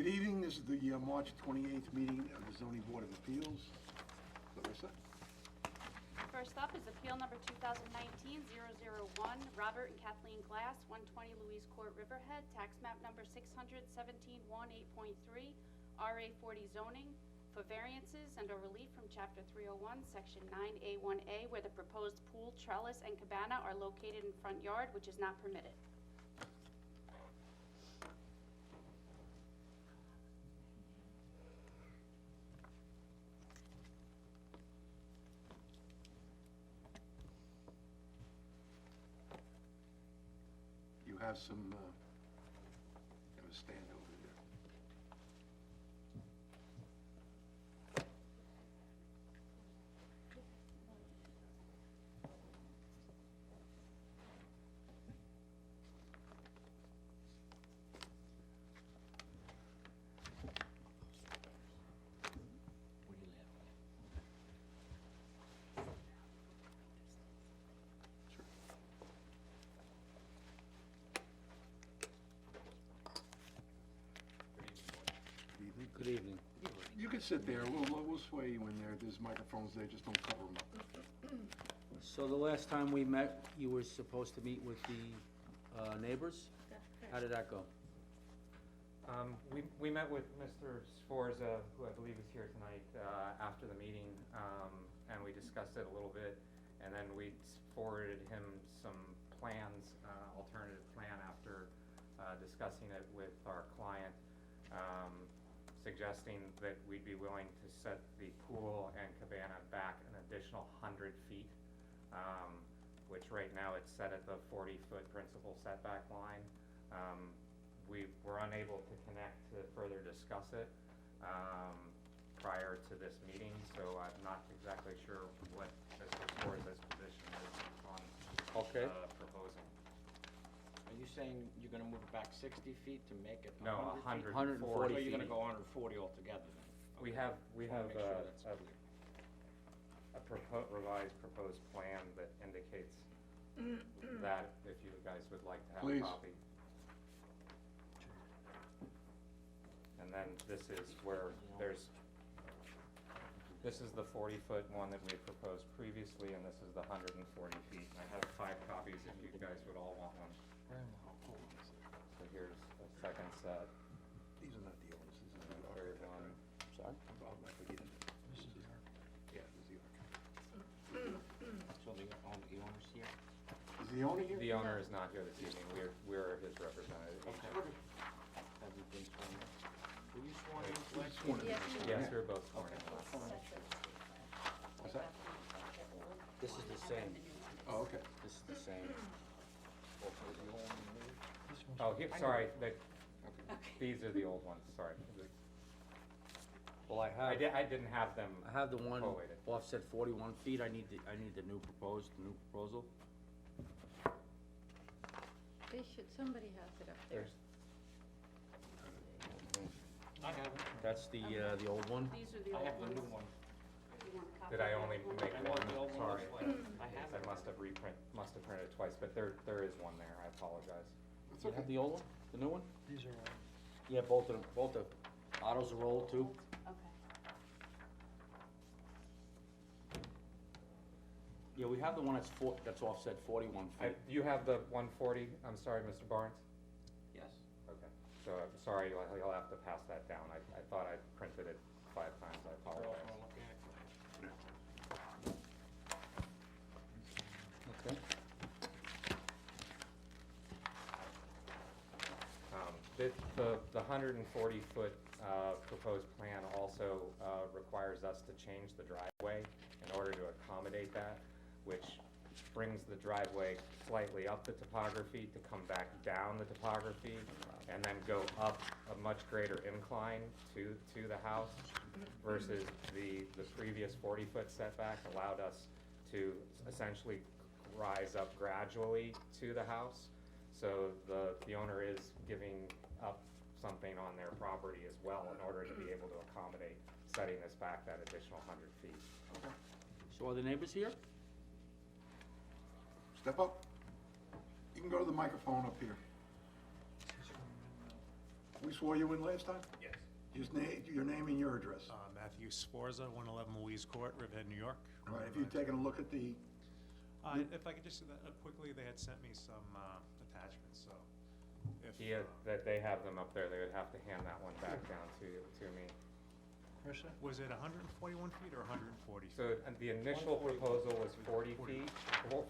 Good evening, this is the March 28th meeting of the Zoning Board of Appeals. Larissa? First up is appeal number 2019-001, Robert and Kathleen Glass, 120 Louise Court, Riverhead, tax map number 617-18.3, RA 40 zoning, for variances and or relief from Chapter 301, Section 9A1A, where the proposed pool, trellis, and cabana are located in front yard, which is not permitted. You have some, have a stand over there. Good evening. You can sit there, we'll sway you in there, there's microphones there, just don't cover them up. So the last time we met, you were supposed to meet with the neighbors? How did that go? We met with Mr. Sforza, who I believe is here tonight, after the meeting, and we discussed it a little bit, and then we forwarded him some plans, alternative plan after discussing it with our client, suggesting that we'd be willing to set the pool and cabana back an additional 100 feet, which right now it's set at the 40-foot principal setback line. We were unable to connect to further discuss it prior to this meeting, so I'm not exactly sure what Mr. Sforza's position is on proposing. Are you saying you're gonna move it back 60 feet to make it 100 No, feet? 140 So feet. you're gonna go 140 altogether then? We Okay. have Wanna make sure that's clear. revised proposed plan that indicates that, if you guys would like to have Please. a copy. And then this is where this is the 40-foot one that we had proposed previously, and this is the 140 feet. I have 5 copies if you guys would all want one. So here's a second set. These are not the owners, this is the Third architect. one. Sorry? Bob, I forget it. This is the architect. Yeah, this is the architect. So the owner's here? Is the owner here? The owner is not here this evening. We're his representative. Okay. Have you been sworn in? Were you sworn in? He's sworn in. Yes, we're both sworn in. What's that? This is the same. Oh, okay. This is the same. Oh, here, sorry, these are the old ones, sorry. Well, I I have, didn't have them. I have the one collated. offset 41 feet. I need the new proposal. Somebody has it up there. I have it. That's the old one. These are the I old have the ones. new one. You want a copy Did I of only that? make I one? want the old one Sorry. as well. I have I it. must have printed it twice, but there is one there, I apologize. It's You have okay. the old one, the new one? These are all. Yeah, both the autos are old too. Okay. Yeah, we have the one that's offset 41 feet. You have the 140, I'm sorry, Mr. Barnes? Yes. Okay, so I'm sorry, you'll have to pass that down. I thought I printed it 5 times, I apologize. Okay. The 140-foot proposed plan also requires us to change the driveway in order to accommodate that, which brings the driveway slightly up the topography to come back down the topography and then go up a much greater incline to the house versus the previous 40-foot setback allowed us to essentially rise up gradually to the house. So the owner is giving up something on their property as well in order to be able to accommodate setting this back that additional 100 feet. So are the neighbors here? Step up. You can go to the microphone up here. We swore you in last time? Yes. Just your name and your address. Matthew Sforza, 111 Louise Court, Riverhead, New York. All right, have you taken a look at the, If I could just do that quickly, they had sent me some attachments, so if... That they have them up there, they would have to hand that one back down to me. Was it 141 feet or 140 feet? So the initial proposal was 40 feet,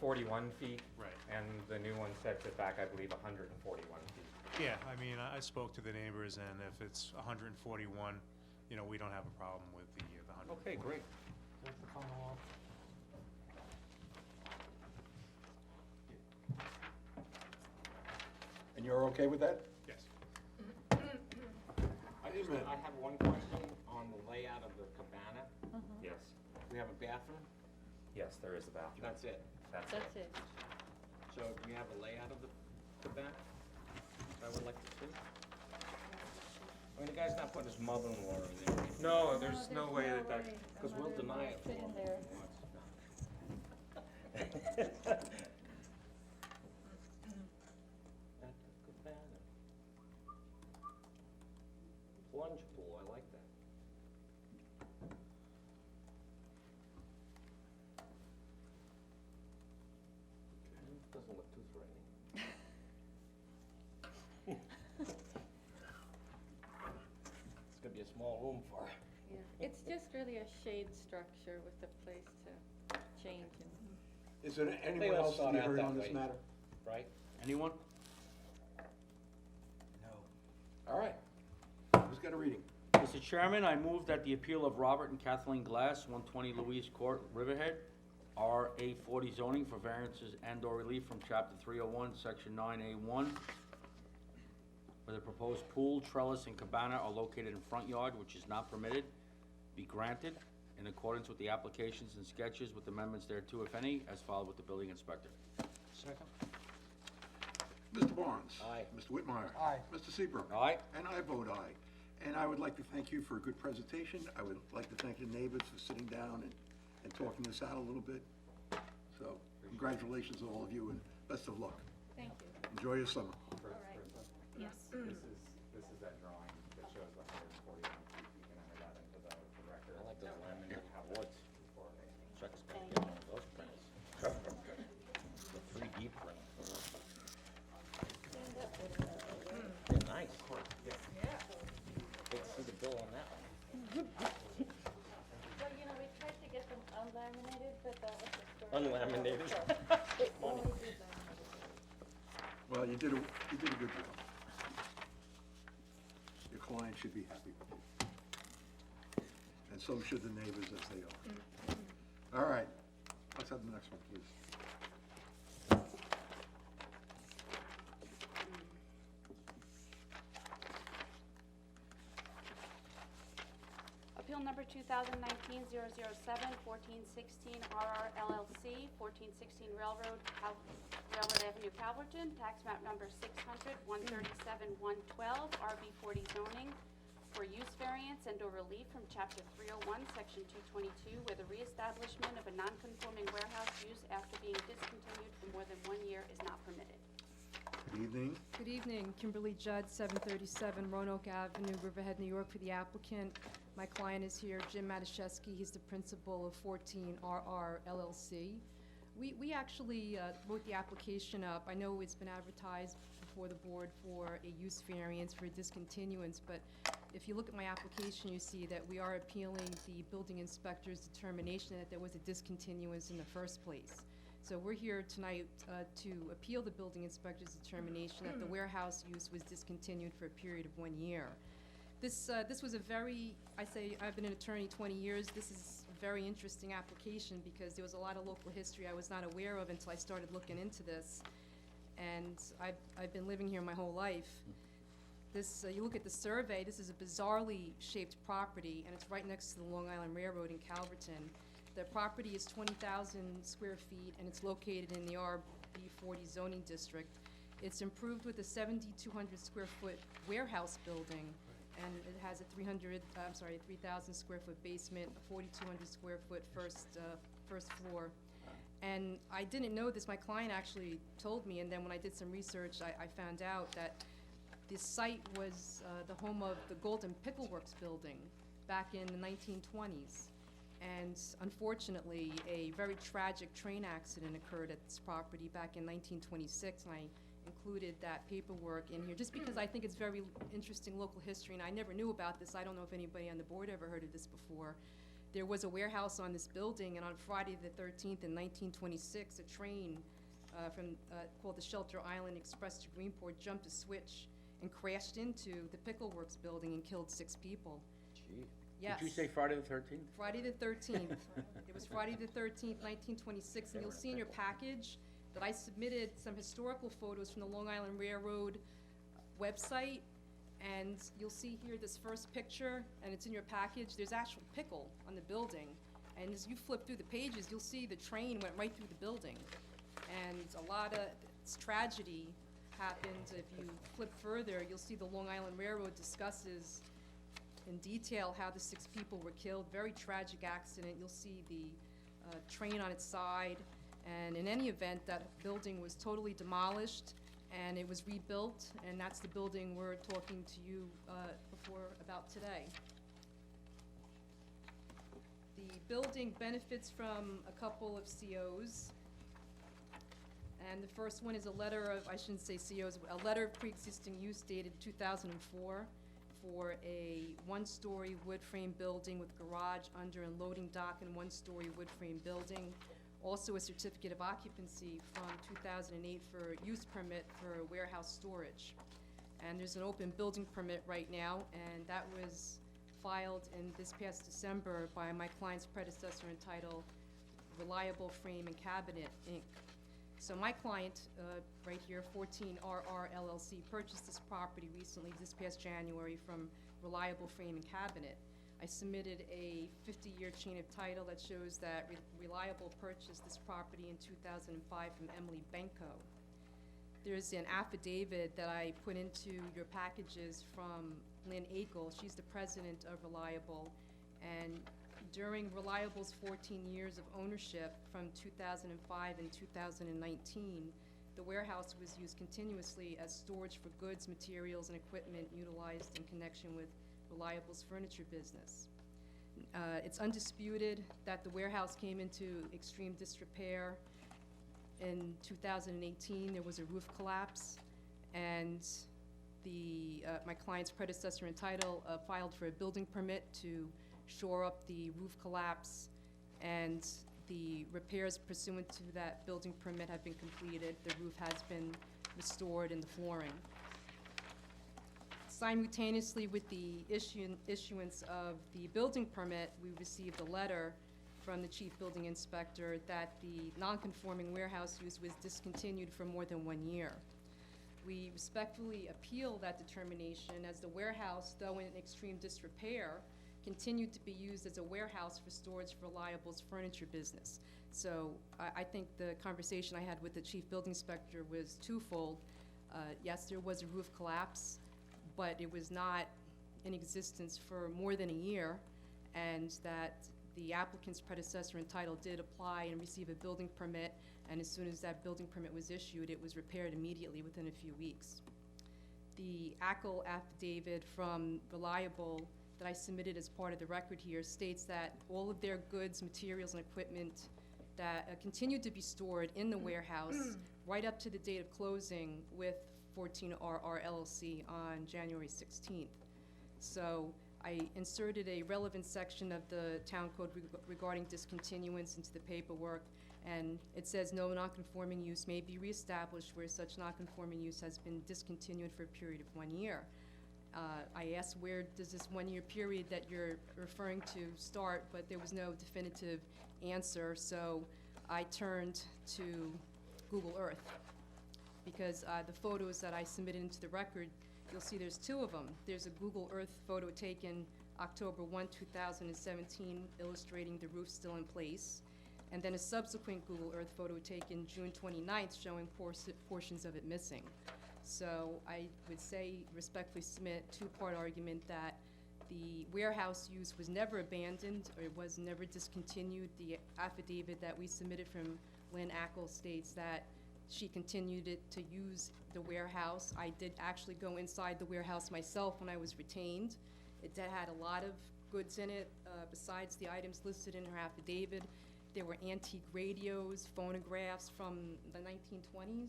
41 feet. Right. And the new one sets it back, I believe, 141 feet. Yeah, I mean, I spoke to the neighbors, and if it's 141, you know, we don't have a problem with the 140. Okay, great. and you're okay with that? Yes. I have one question on the layout of the cabana. Yes. We have a bathroom, Yes, there is a bathroom. that's it. That's That's it. So do we have a layout of the cabana? I would like to see. I mean, the guy's not putting his mother-in-law in there. No, there's no way that that... Because we'll deny it. Fit in there. That's a cabana. Plunge pool, I like that. Doesn't look too threatening. It's gonna be a small room for her. Yeah. It's just really a shade structure with a place to change and. Is there anyone all else to start be out heard that on this way. matter? Right? Anyone? All right. Who's got a reading? Mr. Chairman, I move that the appeal of Robert and Kathleen Glass, 120 Louise Court, Riverhead, RA 40 zoning for variances and/or relief from Chapter 301, Section 9A1, where the proposed pool, trellis, and cabana are located in front yard, which is not permitted, be granted in accordance with the applications and sketches with amendments thereto, if any, as filed with the building inspector. Second? Mr. Barnes? Aye. Mr. Whitmire? Aye. Mr. Seabrook? Aye. And I vote aye. And I would like to thank you for a good presentation. I would like to thank the neighbors for sitting down and talking this out a little bit. So congratulations to all of you and best of luck. Thank you. Enjoy your summer. All right. Yes. This is that drawing that shows the 141 feet. You can enter that into the record. I like those laminated boards. Chuck's gonna Thank get one of those prints. The 3D print. Stand up with it. They're nice. Let's see the bill on that one. Well, you know, we tried to get them unlaminated, but that was the story. Unlaminated. They Funny. only did laminated. Well, you did a good job. Your client should be happy with you. And so should the neighbors as they are. All right, let's have the next one, please. Appeal number 2019-007, 1416 RR LLC, 1416 Railroad Avenue, Calverton, tax map number 600, 137, 112, RB 40 zoning for use variance and/or relief from Chapter 301, Section 222, where the reestablishment of a non-conforming warehouse use after being discontinued for more than 1 year is not permitted. Good evening. Good evening, Kimberly Judd, 737 Roanoke Avenue, Riverhead, New York, for the applicant. My client is here, Jim Matuszewski. He's the principal of 14 RR LLC. We actually wrote the application up. I know it's been advertised before the board for a use variance for a discontinuance, but if you look at my application, you see that we are appealing the building inspector's determination that there was a discontinuance in the first place. So we're here tonight to appeal the building inspector's determination that the warehouse use was discontinued for a period of 1 year. This was a very, I've been an attorney 20 years, this is a very interesting application because there was a lot of local history I was not aware of until I started looking into this. And I've been living here my whole life. This, you look at the survey, this is a bizarrely shaped property, and it's right next to the Long Island Railroad in Calverton. The property is 20,000 square feet, and it's located in the RB 40 zoning district. It's improved with a 7,200 square foot warehouse building, and it has a 3,000 square foot basement, a 4,200 square foot first floor. And I didn't know this, my client actually told me, and then when I did some research, I found out that this site was the home of the Golden Pickle Works building back in the 1920s. And unfortunately, a very tragic train accident occurred at this property back in 1926, and I included that paperwork in here just because I think it's very interesting local history, and I never knew about this. I don't know if anybody on the board ever heard of this before. There was a warehouse on this building, and on Friday the 13th in 1926, a train called the Shelter Island Express to Greenport jumped a switch and crashed into the Pickle Works building and killed 6 people. Gee. Yes. Did you say Friday the 13th? Friday the 13th. It was Friday the 13th, 1926, and you'll see in your package that I submitted some historical photos from the Long Island Railroad website, and you'll see here this first picture, and it's in your package. There's actual pickle on the building, and as you flip through the pages, you'll see the train went right through the building, and a lot of tragedy happened. If you flip further, you'll see the Long Island Railroad discusses in detail how the 6 people were killed. Very tragic accident. You'll see the train on its side, and in any event, that building was totally demolished and it was rebuilt, and that's the building we're talking to you about today. The building benefits from a couple of COs, and the first one is a letter of, I shouldn't say COs, a letter of pre-existing use dated 2004 for a 1-story wood frame building with garage, under and loading dock, and 1-story wood frame building. Also a certificate of occupancy from 2008 for use permit for warehouse storage. And there's an open building permit right now, and that was filed in this past December by my client's predecessor entitled Reliable Frame and Cabinet, Inc. So my client, right here, 14RR LLC, purchased this property recently, this past January, from Reliable Frame and Cabinet. I submitted a 50-year chain of title that shows that Reliable purchased this property in 2005 from Emily Benko. There's an affidavit that I put into your packages from Lynn Akel. She's the president of Reliable, and during Reliable's 14 years of ownership from 2005 and 2019, the warehouse was used continuously as storage for goods, materials, and equipment utilized in connection with Reliable's furniture business. It's undisputed that the warehouse came into extreme disrepair. In 2018, there was a roof collapse, and my client's predecessor in title filed for a building permit to shore up the roof collapse, and the repairs pursuant to that building permit have been completed. The roof has been restored and the flooring. Simultaneously with the issuance of the building permit, we received a letter from the chief building inspector that the non-conforming warehouse use was discontinued for more than 1 year. We respectfully appeal that determination, as the warehouse, though in extreme disrepair, continued to be used as a warehouse for storage for Reliable's furniture business. So I think the conversation I had with the chief building inspector was twofold. Yes, there was a roof collapse, but it was not in existence for more than a year, and that the applicant's predecessor in title did apply and receive a building permit, and as soon as that building permit was issued, it was repaired immediately within a few weeks. The ACL affidavit from Reliable that I submitted as part of the record here states that all of their goods, materials, and equipment that continued to be stored in the warehouse right up to the date of closing with 14RR LLC on January 16th. So I inserted a relevant section of the town code regarding discontinuance into the paperwork, and it says no nonconforming use may be reestablished where such nonconforming use has been discontinued for a period of 1 year. I asked where does this 1 year period that you're referring to start, but there was no definitive answer, so I turned to Google Earth, because the photos that I submitted into the record, you'll see there's 2 of them. There's a Google Earth photo taken October 1, 2017, illustrating the roof still in place, and then a subsequent Google Earth photo taken June 29th showing portions of it missing. So I would say, respectfully submit, 2-part argument that the warehouse use was never abandoned or it was never discontinued. The affidavit that we submitted from Lynn Ackle states that she continued to use the warehouse. I did actually go inside the warehouse myself when I was retained. It had a lot of goods in it, besides the items listed in her affidavit. There were antique radios, phonographs from the 1920s.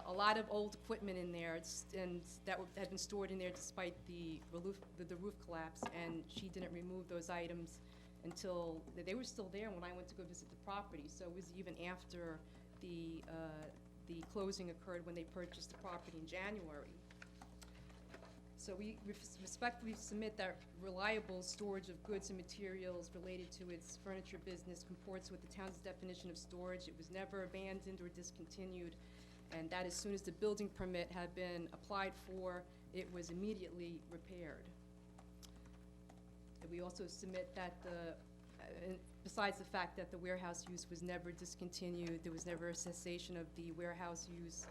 A lot of old equipment in there, and that had been stored in there despite the roof collapse, and she didn't remove those items until, they were still there when I went to go visit the property, so it was even after the closing occurred when they purchased the property in January. So we respectfully submit that reliable storage of goods and materials related to its furniture business comports with the town's definition of storage. It was never abandoned or discontinued, and that as soon as the building permit had been applied for, it was immediately repaired. And we also submit that besides the fact that the warehouse use was never discontinued, there was never a cessation of the warehouse use,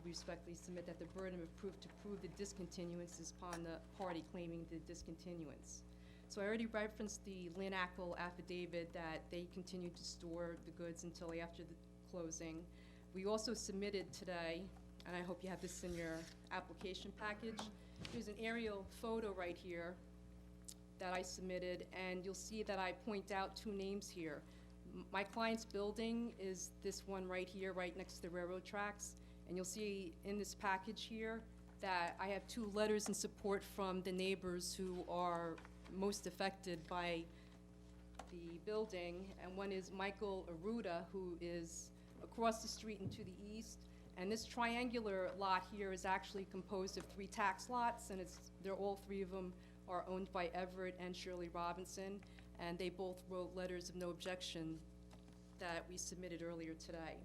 we respectfully submit that the burden of proof to prove the discontinuance is upon the party claiming the discontinuance. So I already referenced the Lynn Ackle affidavit that they continued to store the goods until after the closing. We also submitted today, and I hope you have this in your application package, there's an aerial photo right here that I submitted, and you'll see that I point out two names here. My client's building is this one right here, right next to the railroad tracks, and you'll see in this package here that I have two letters in support from the neighbors who are most affected by the building, and one is Michael Aruda, who is across the street and to the east, and this triangular lot here is actually composed of 3 tax lots, and they're all 3 of them are owned by Everett and Shirley Robinson, and they both wrote letters of no objection that we submitted earlier today.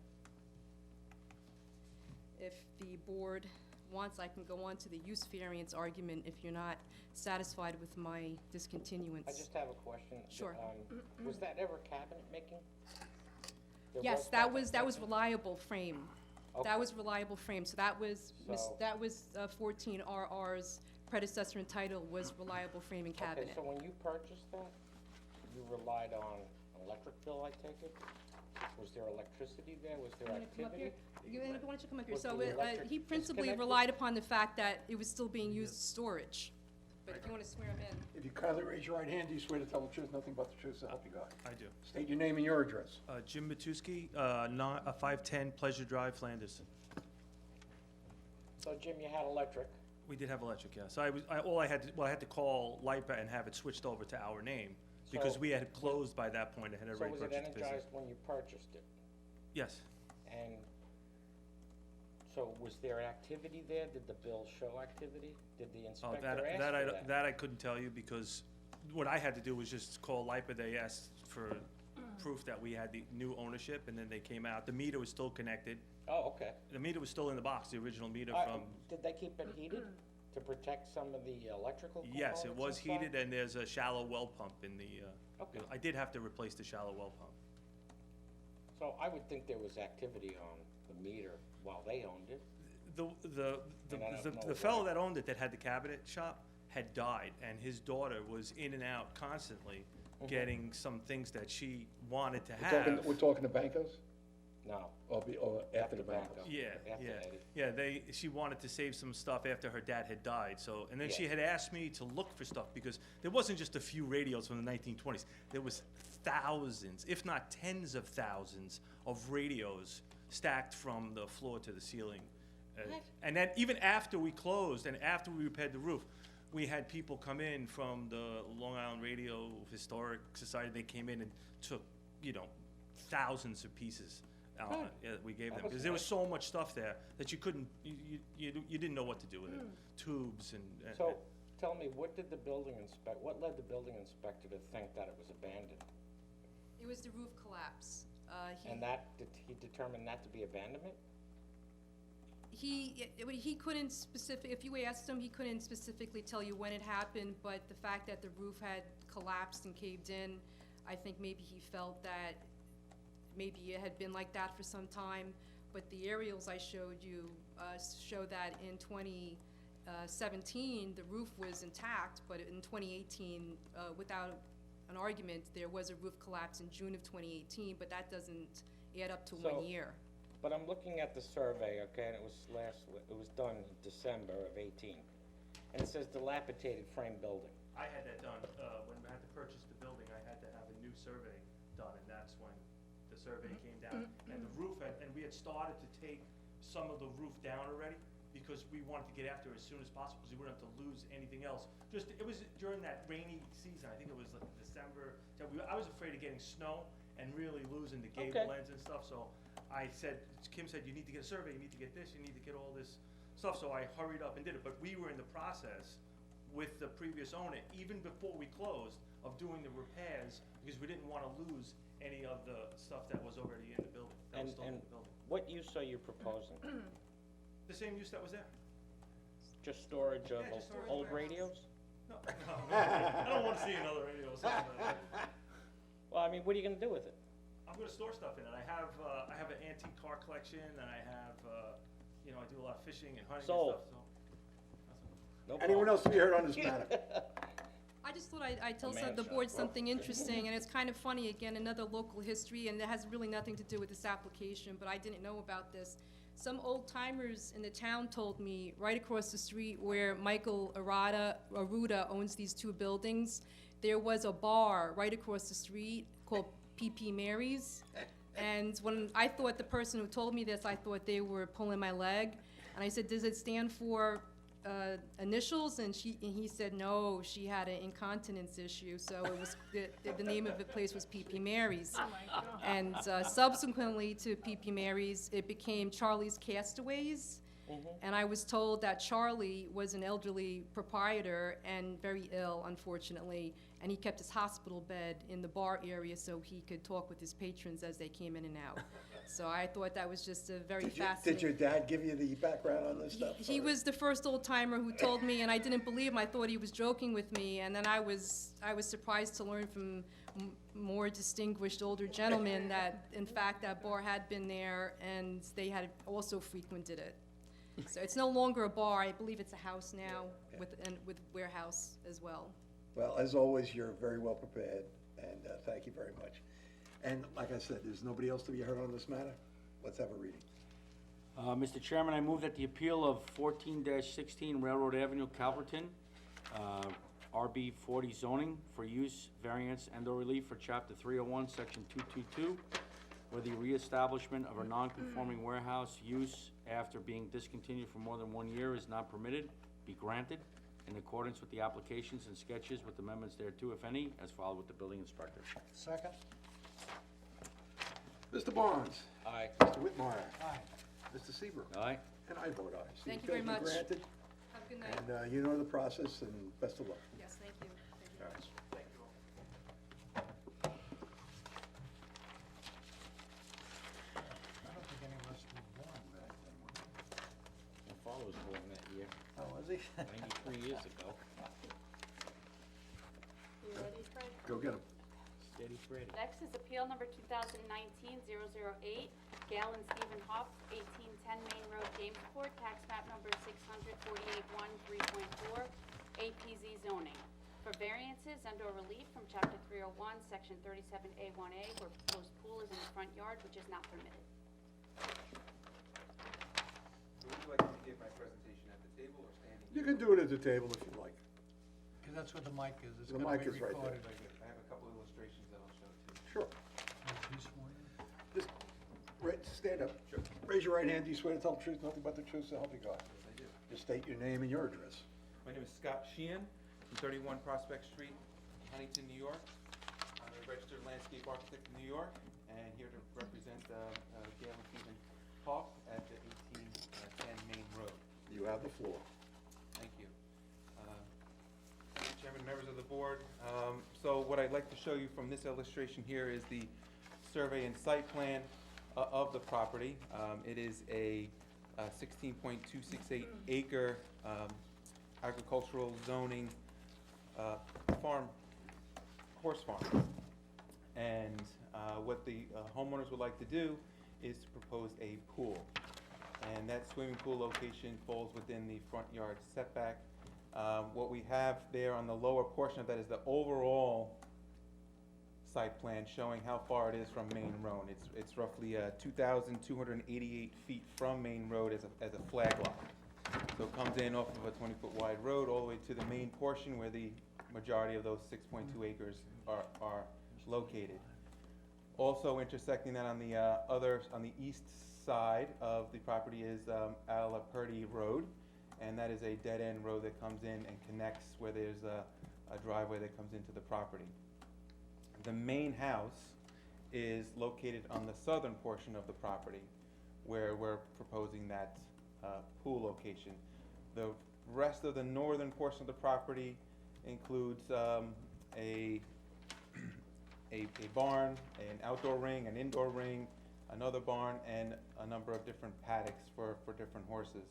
If the board wants, I can go on to the use variance argument if you're not satisfied with my discontinuance. I just have a question. Sure. Was that ever cabinet making? There Yes, that was reliable frame. That Okay. was reliable frame, so that was, So- 14 RR's predecessor in title was reliable frame and cabinet. Okay, so when you purchased that, you relied on electric bill, I take it? Was there electricity there? Was there You wanna come up activity? here? Why don't you come up here? Was So, the electric he principally disconnected? relied upon the fact that it was still being used as storage. But if you wanna swear him in. If you kindly raise your right hand, do you swear to tell the truth, nothing but the truth, so help you God? I do. State your name and your address. Jim Matusky, 510 Pleasure Drive, Flanders. So Jim, you had electric. We did have electric, yes. I had to call LIPA and have it switched over to our name, because So- we had closed by that point and had So already was it purchased the business. energized when you purchased it? Yes. And so was there activity there? Did the bill show activity? Did the Oh, inspector ask for that? that I couldn't tell you, because what I had to do was just call LIPA. They asked for proof that we had the new ownership, and then they came out. The meter was still connected. Oh, okay. The meter was still in the box, the original meter from, Did they keep it heated to protect some of the electrical components yes, it was inside? heated, and there's a shallow well pump in the, Okay. I did have to replace the shallow well pump. So I would think there was activity on the meter while they owned it. And I don't know The fellow why. that owned it, that had the cabinet shop, had died, and his daughter was in and out constantly getting some things that she wanted to have. We're talking to Bancos, No. or after the Banco. Bancos? Yeah, After yeah, Eddie. she wanted to save some stuff after her dad had died, so, and then she Yeah. had asked me to look for stuff, because there wasn't just a few radios from the 1920s, there was thousands, if not tens of thousands, of radios stacked from the floor to the ceiling. And then even after we closed and after we repaired the roof, we had people come in from the Long Island Radio Historic Society. They came in and took, thousands of pieces. We gave That them, was because there was nice. so much stuff there that you couldn't, you didn't know what to do with it. Tubes and. So, tell me, what led the building inspector to think that it was abandoned? It was the roof collapse. And did he determine that to be abandonment? He couldn't if you asked him, he couldn't specifically tell you when it happened, but the fact that the roof had collapsed and caved in, I think maybe he felt that maybe it had been like that for some time, but the aerials I showed you show that in 2017, the roof was intact, but in 2018, without an argument, there was a roof collapse in June of 2018, but that doesn't add up to So- 1 year. But I'm looking at the survey, okay, and it was done in December of 18. And it says dilapidated frame building. I had that done, when I had to purchase the building, I had to have a new survey done, and that's when the survey came down. And the roof and we had started to take some of the roof down already, because we wanted to get after it as soon as possible, because we wouldn't have to lose anything else. It was during that rainy season, I think it was like December, I was afraid of getting snow and really losing the gable Okay. ends and stuff, so Kim said, you need to get a survey, you need to get this, you need to get all this stuff, so I hurried up and did it, but we were in the process with the previous owner, even before we closed, of doing the repairs, because we didn't wanna lose any of the stuff that was already in the building, that was still in the building. What use are you proposing? The same use that was there. Just storage of Yeah, just storage old of radios? No, I don't wanna see another radio or something like that. Well, I mean, what are you gonna do with it? I'm gonna store stuff in it. I have an antique car collection, and I have, I do a lot of fishing and hunting and Sold. stuff, so. No Anyone problem. else to be heard on this matter? I just thought I'd tell A man the shop. board something interesting, and it's kind of funny, again, another local history, and it has really nothing to do with this application, but I didn't know about this. Some old timers in the town told me, right across the street where Michael Aruda owns these two buildings, there was a bar right across the street called PP Mary's. And when I thought the person who told me this, I thought they were pulling my leg. And I said, does it stand for initials? And he said, no, she had an incontinence issue, so it was, the name of the place was PP Mary's. And subsequently to PP Mary's, it became Charlie's Castaways. And I was told that Charlie was an elderly proprietor and very ill, unfortunately, and he kept his hospital bed in the bar area so he could talk with his patrons as they came in and out. So I thought that was just a very fascinating. Did your dad give you the background on this stuff? He or- was the first old timer who told me, and I didn't believe him. I thought he was joking with me, and then I was surprised to learn from more distinguished older gentlemen that, in fact, that bar had been there, and they had also frequented it. So it's no longer a bar. I believe it's a house now with warehouse as well. Well, as always, you're very well prepared, and thank you very much. And like I said, there's nobody else to be heard on this matter? Let's have a reading. Mr. Chairman, I move that the appeal of 14-16 Railroad Avenue, Calverton, RB 40 zoning for use, variance, and/or relief for Chapter 301, Section 222, where the reestablishment of a non-conforming warehouse use after being discontinued for more than 1 year is not permitted, be granted in accordance with the applications and sketches with amendments thereto, if any, as filed with the building inspector. Second? Mr. Barnes? Aye. Mr. Whitmire? Aye. Mr. Seabrook? Aye? And I vote aye. So Thank you your very appeal's been much. granted, Have a good night. and you know the process, and best of luck. Yes, thank you. Thank you. All right. I don't think any of us were born back then. My father was born that year, Oh, was he? 93 years ago. You ready, Fred? Go get him. Steady Freddy. Next is appeal number 2019-008, Gail and Stephen Hoff, 1810 Main Road, Jamesport, tax map number 648-1-3.4, APZ zoning, for variances and/or relief from Chapter 301, Section 37A1A, where proposed pool is in the front yard, which is not permitted. Would you like me to give my presentation at the table or standing? You can do it at the table if you like. Because that's where the mic is. It's The gonna mic be is right there. recorded, I guess. I have a couple illustrations that I'll show too. Sure. Was he sworn in? Just, stand up. Sure. Raise your right hand. Do you swear to tell the truth, nothing but the truth, so help you God? Yes, I do. Just state your name and your address. My name is Scott Sheehan from 31 Prospect Street, Huntington, New York. I'm a registered landscape architect in New York and here to represent Gail and Stephen Hoff at the 1810 Main Road. You have the floor. Thank you. Mr. Chairman, members of the board, so what I'd like to show you from this illustration here is the survey and site plan of the property. It is a 16.268 acre agricultural zoning horse farm. And what the homeowners would like to do is to propose a pool. And that swimming pool location falls within the front yard setback. What we have there on the lower portion of that is the overall site plan showing how far it is from Main Road. It's roughly 2,288 feet from Main Road as a flag lot. So it comes in off of a 20-foot wide road all the way to the main portion where the majority of those 6.2 acres are located. Also intersecting that on the east side of the property is Alaperty Road, and that is a dead-end road that comes in and connects where there's a driveway that comes into the property. The main house is located on the southern portion of the property where we're proposing that pool location. The rest of the northern portion of the property includes a barn, an outdoor ring, an indoor ring, another barn, and a number of different paddocks for different horses.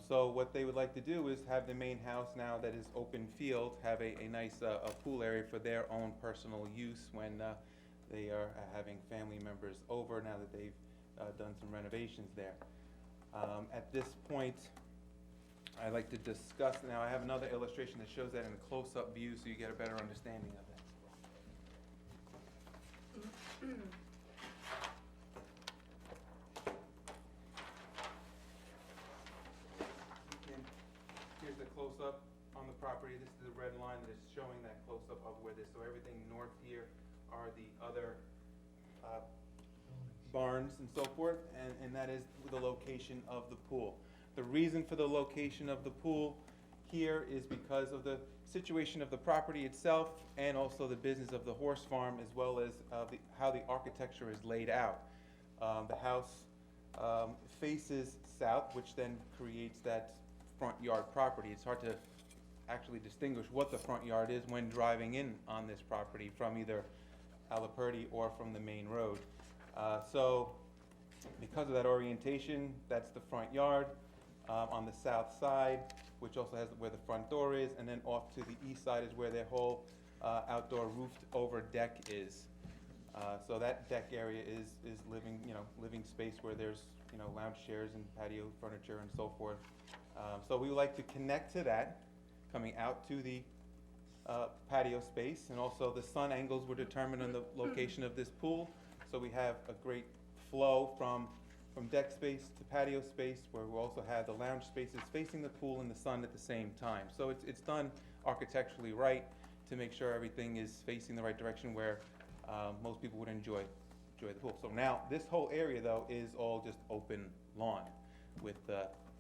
So what they would like to do is have the main house, now that is open field, have a nice a pool area for their own personal use when they are having family members over, now that they've done some renovations there. At this point, I'd like to discuss, now I have another illustration that shows that in a close-up view so you get a better understanding of it. Here's the close-up on the property. This is the red line that is showing that close-up of where this, so everything north here are the other barns and so forth, and that is the location of the pool. The reason for the location of the pool here is because of the situation of the property itself and also the business of the horse farm, as well as how the architecture is laid out. The house faces south, which then creates that front yard property. It's hard to actually distinguish what the front yard is when driving in on this property from either Alaperty or from the main road. So because of that orientation, that's the front yard. On the south side, which also has where the front door is, and then off to the east side is where their whole outdoor roofed over deck is. So that deck area is living space where there's, lounge chairs and patio furniture and so forth. So we would like to connect to that, coming out to the patio space, and also the sun angles were determined on the location of this pool. So we have a great flow from deck space to patio space, where we also have the lounge spaces facing the pool and the sun at the same time. So it's done architecturally right to make sure everything is facing the right direction where most people would enjoy the pool. So now this whole area though is all just open lawn with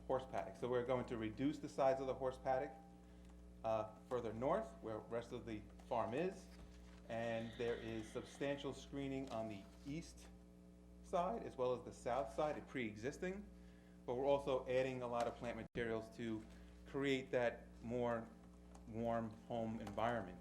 horse paddock. So we're going to reduce the size of the horse paddock further north where the rest of the farm is, and there is substantial screening on the east side as well as the south side, pre-existing, but we're also adding a lot of plant materials to create that more warm home environment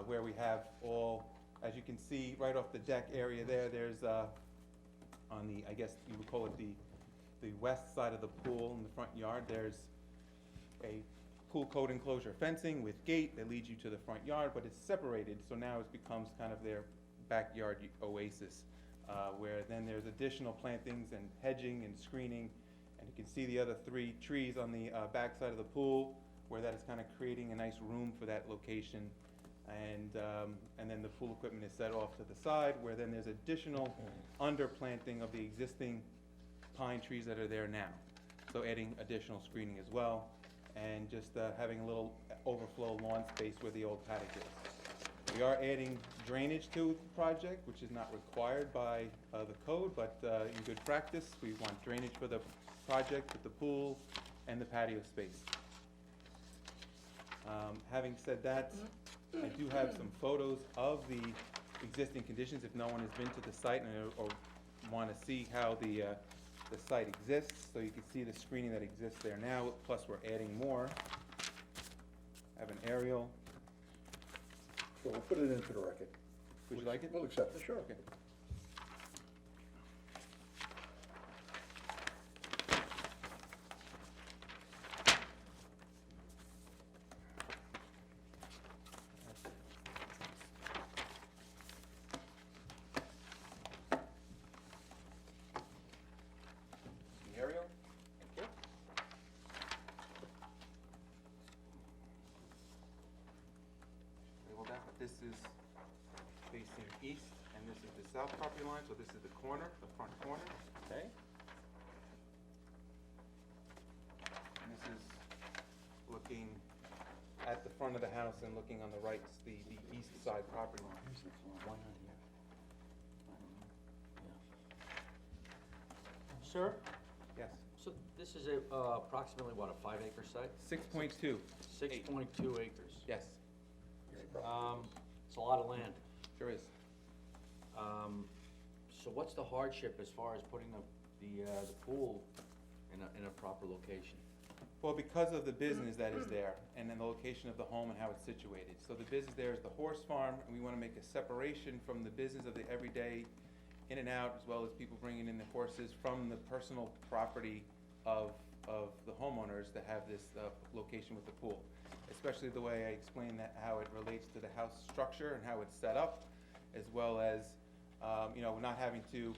where we have all, as you can see right off the deck area there's on the, I guess you would call it the west side of the pool in the front yard, there's a pool coat enclosure fencing with gate that leads you to the front yard, but it's separated, so now it becomes kind of their backyard oasis. Where then there's additional plantings and hedging and screening, and you can see the other 3 trees on the back side of the pool, where that is kind of creating a nice room for that location. And then the pool equipment is set off to the side, where then there's additional underplanting of the existing pine trees that are there now. So adding additional screening as well, and just having a little overflow lawn space where the old paddock is. We are adding drainage to the project, which is not required by the code, but in good practice, we want drainage for the project with the pool and the patio space. Having said that, I do have some photos of the existing conditions if no one has been to the site or want to see how the site exists. So you can see the screening that exists there now, plus we're adding more. I have an aerial. So we'll put it into the record. Would you like it? We'll accept it, sure. Okay. The aerial. Thank you. Label that, but this is facing east, and this is the south property line, so this is the corner, the front corner. Okay. And this is looking at the front of the house and looking on the right, the east side property line. Why not here? Sir, Yes. so this is approximately, what, a 5-acre site? 6.2. 6.2 acres. Yes, It's a lot of land. sure is. So what's the hardship as far as putting the pool in a proper location? Well, because of the business that is there, and then the location of the home and how it's situated. So the business there is the horse farm, and we want to make a separation from the business of the everyday in and out, as well as people bringing in the horses from the personal property of the homeowners that have this location with the pool. Especially the way I explained that, how it relates to the house structure and how it's set up, as well as, you know, not having to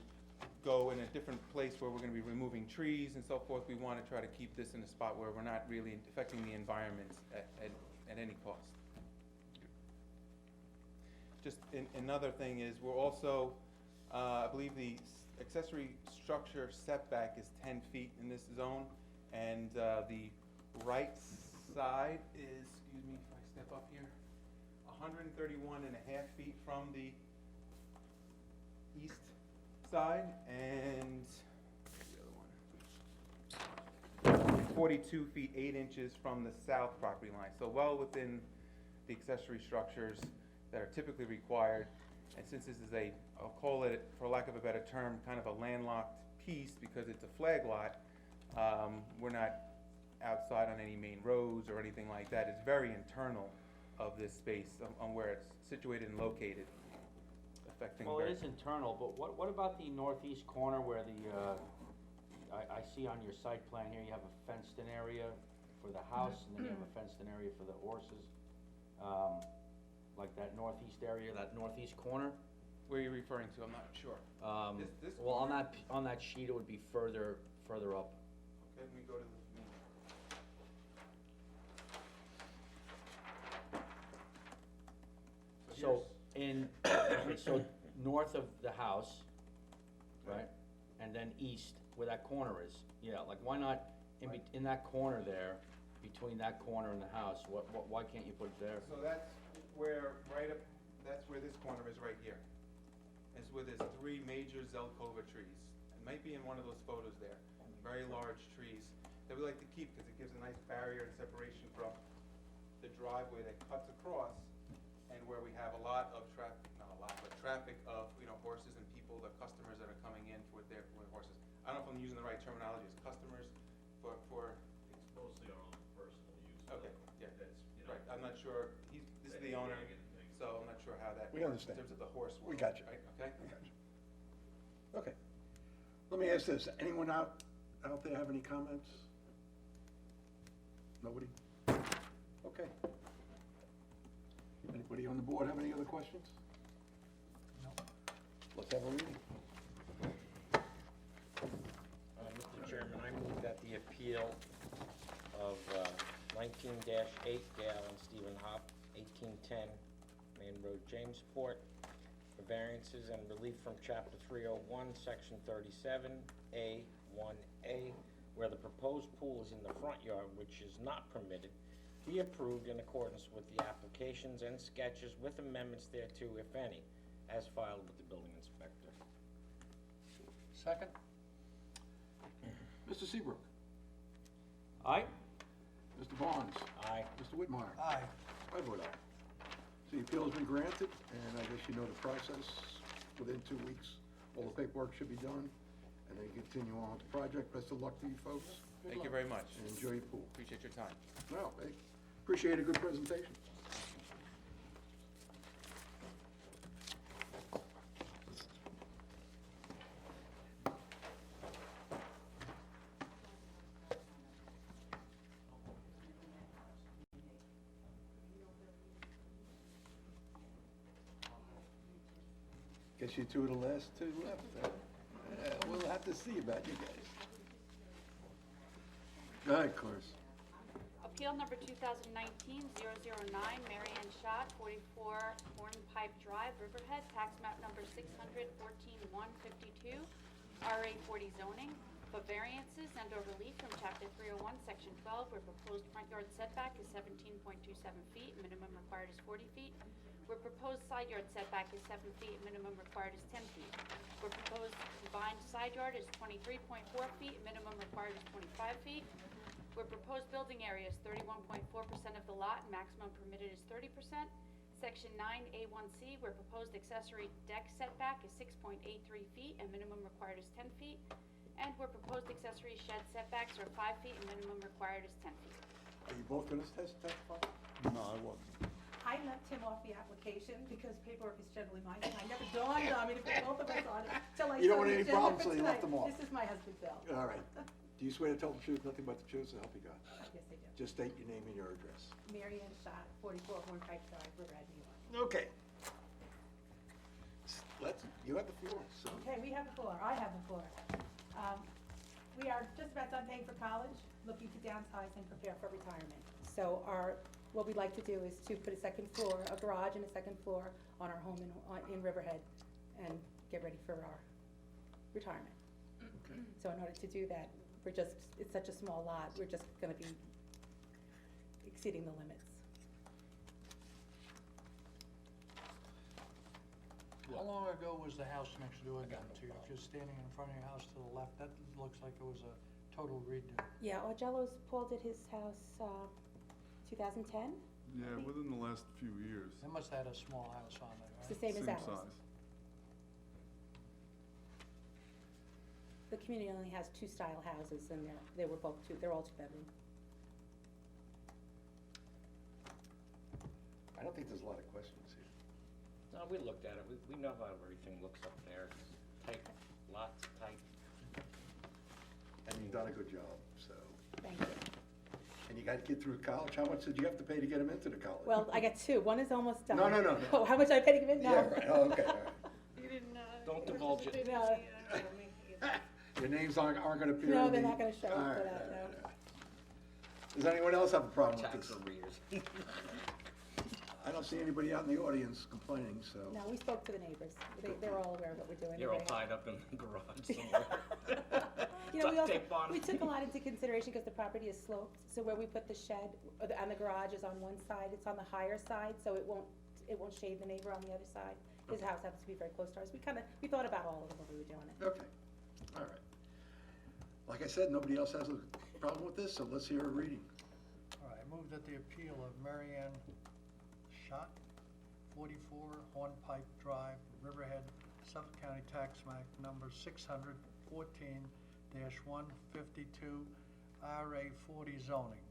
go in a different place where we're gonna be removing trees and so forth. We wanna try to keep this in a spot where we're not really affecting the environment at any cost. Just another thing is, we're also, I believe the accessory structure setback is 10 feet in this zone, and the right side is, excuse me if I step up here, 131 and a half feet from the east side, and the other one, 42 feet 8 inches from the south property line. So well within the accessory structures that are typically required. And since this is a, I'll call it, for lack of a better term, kind of a landlocked piece because it's a flag lot, we're not outside on any main roads or anything like that. It's very internal of this space on where it's situated and located, affecting. Well, it is internal, but what about the northeast corner where I see on your site plan here, you have a fenced-in area for the house, and then you have a fenced-in area for the horses? Like that northeast area, that northeast corner? Where are you referring to? I'm not sure. This Well, corner? on that sheet, it would be further up. Okay, let me go to the. So so north of the house, right, and then east, where that corner is, yeah, like why not in that corner there, between that corner and the house, why can't you put it there? So that's where, that's where this corner is right here. It's where there's 3 major Zelkova trees. It might be in one of those photos there. Very large trees that we like to keep because it gives a nice barrier and separation from the driveway that cuts across, and where we have a lot of traffic, not a lot, but traffic of, you know, horses and people, the customers that are coming in with horses. I don't know if I'm using the right terminology, as customers for. It's mostly our own personal use. Okay, yeah, That's, you know. right, I'm not sure, this is the owner, Ag and things. so I'm not sure how that We works in understand. terms of the horse We world, got you. right, okay? I got you. Okay. Let me ask this, anyone out there have any comments? Nobody? Okay. Anybody on the board have any other questions? No. Let's have a reading. Mr. Chairman, I move that the appeal of 19-8 Gale and Stephen Hop, 1810 Main Road, Jamesport, for variances and relief from Chapter 301, Section 37A, 1A, where the proposed pool is in the front yard, which is not permitted, be approved in accordance with the applications and sketches with amendments thereto, if any, as filed with the building inspector. Second? Mr. Seabrook? Aye? Mr. Barnes? Aye. Mr. Whitmire? Aye. I vote aye. So the appeal has been granted, and I guess you know the process. Within 2 weeks, all the paperwork should be done, and then continue on with the project. Best of luck to you folks. Good Thank you luck. very much. And enjoy your pool. Appreciate your time. Well, hey, appreciate a good presentation. Guess you two are the last two left, huh? Yeah, we'll have to see about you guys. Go ahead, Cars. Appeal number 2019-009, Mary Ann Schott, 44 Hornpipe Drive, Riverhead, tax map number 614-152, RA 40 zoning, for variances and/or relief from Chapter 301, Section 12, where proposed front yard setback is 17.27 feet, minimum required is 40 feet. Where proposed side yard setback is 7 feet, minimum required is 10 feet. Where proposed combined side yard is 23.4 feet, minimum required is 25 feet. Where proposed building area is 31.4% of the lot, and maximum permitted is 30%. Section 9A1C, where proposed accessory deck setback is 6.83 feet, and minimum required is 10 feet. And where proposed accessory shed setbacks are 5 feet, and minimum required is 10 feet. Are you both gonna testify? No, I wasn't. I left him off the application because paperwork is generally my thing. I never dawned on me to put both of us on it till I You don't saw want the any agenda problems, for so you left tonight. them off. This is my husband, Bill. All right. Do you swear to tell the truth, nothing but the truth, so help you God? Yes, I do. Just state your name and your address. Mary Ann Schott, 44 Hornpipe Drive, Riverhead, New York. Okay. You have the floor, so. Okay, we have the floor. I have the floor. We are just about done paying for college, looking to downsize and prepare for retirement. So what we'd like to do is to put a second floor, a garage and a second floor on our home in Riverhead and get ready for our retirement. Okay. So in order to do that, it's such a small lot, we're just gonna be exceeding the limits. How long ago was the house next door done to you? If you're standing in front of your house to the left, that looks like it was a total redo. Yeah, Paul did his house, 2010? Yeah, within the last few years. They must have had a small house on there, It's right? the same as ours. size. The community only has two style houses, and they're all two bedroom. I don't think there's a lot of questions here. No, we looked at it, we know how everything looks up there, it's tight, lots tight. And you've done a good job, so. Thank you. And you got a kid through college, how much did you have to pay to get him into the college? Well, I got two. One is almost done. No. Oh, how much I paid to get in? No. Yeah, right, oh, okay, all right. You didn't, Don't divulge it. No. Your names aren't gonna appear No, in they're the- not gonna show up all for right, that, all no. right, all right. Does anyone else have a problem with Tax this? arrears. I don't see anybody out in the audience complaining, so. No, we spoke to the neighbors. They're all aware of what we're doing. You're all They're ready. tied up in the garage somewhere. You know, Duct tape on. we took a lot into consideration because the property is sloped, so where we put the shed, and the garage is on one side, it's on the higher side, so it won't shade the neighbor on the other side. His house happens to be very close to ours. We thought about all of them when we were doing it. Okay, all right. Like I said, nobody else has a problem with this, so let's hear a reading. All right, I move that the appeal of Mary Ann Schott, 44 Hornpipe Drive, Riverhead, Suffolk County Tax Map number 614-152, RA 40 zoning,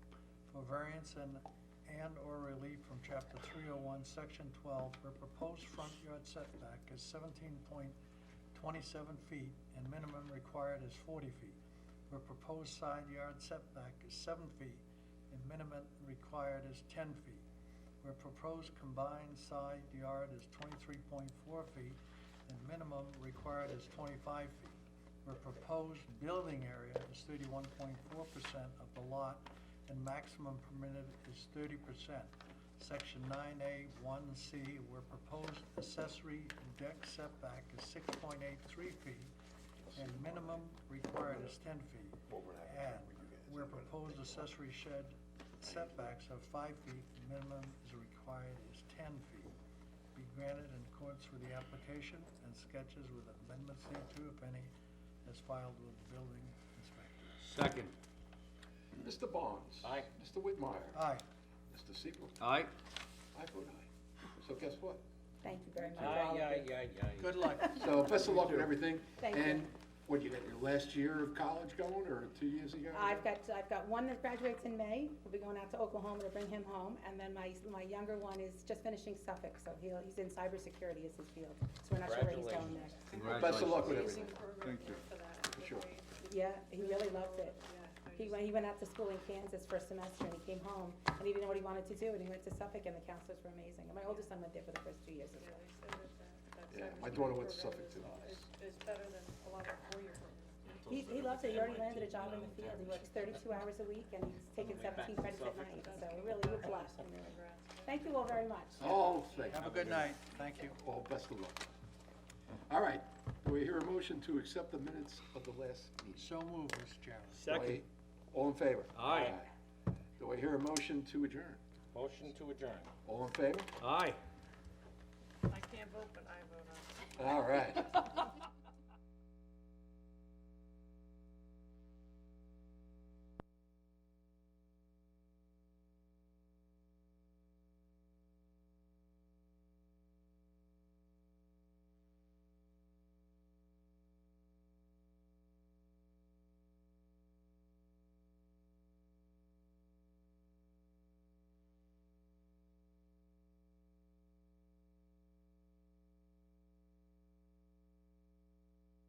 for variance and/or relief from Chapter 301, Section 12, where proposed front yard setback is 17.27 feet and minimum required is 40 feet, where proposed side yard setback is 7 feet and minimum required is 10 feet, where proposed combined side yard is 23.4 feet and minimum required is 25 feet, where proposed building area is 31.4% of the lot and maximum permitted is 30%. Section 9A1C, where proposed accessory deck setback is 6.83 feet and minimum required is 10 feet. And where proposed accessory shed setbacks of 5 feet, minimum is required is 10 feet. Be granted in accordance with the application and sketches with amendments thereto, if any, as filed with the building inspector. Second. Mr. Barnes. Aye. Mr. Whitmire. Aye. Mr. Siegel. Aye. I vote aye. So guess what? Thank you very much, all of you. Aye. Good luck. So best of luck with everything. Thank you. And what, you got your last year of college going, or 2 years ago? I've got one that graduates in May. We'll be going out to Oklahoma to bring him home, and then my younger one is just finishing Suffolk, so he's in cybersecurity is his field. So we're not sure where he's going next. Best of luck with everything. Thank you. For sure. Yeah, he really loved it. He went out to school in Kansas for a semester, and he came home, and he didn't know what he wanted to do, and he went to Suffolk, and the counselors were amazing. And my oldest son went there for the first 2 years as well. Yeah, my daughter went to Suffolk too. It's better than a lot of four-year programs. It's He loves it, he already landed a job in the field, he works 32 hours a week, and he's taking 17 credits at night, so really, we're blessed. Thank you all very much. Oh, thank you. Have a good night, thank you. All best of luck. All right, do we hear a motion to accept the minutes of the last meeting? So moved, Mr. Chairman. Second. All in favor? Aye. Do I hear a motion to adjourn? Motion to adjourn. All in favor? Aye. I can't vote, but I vote on it. All right.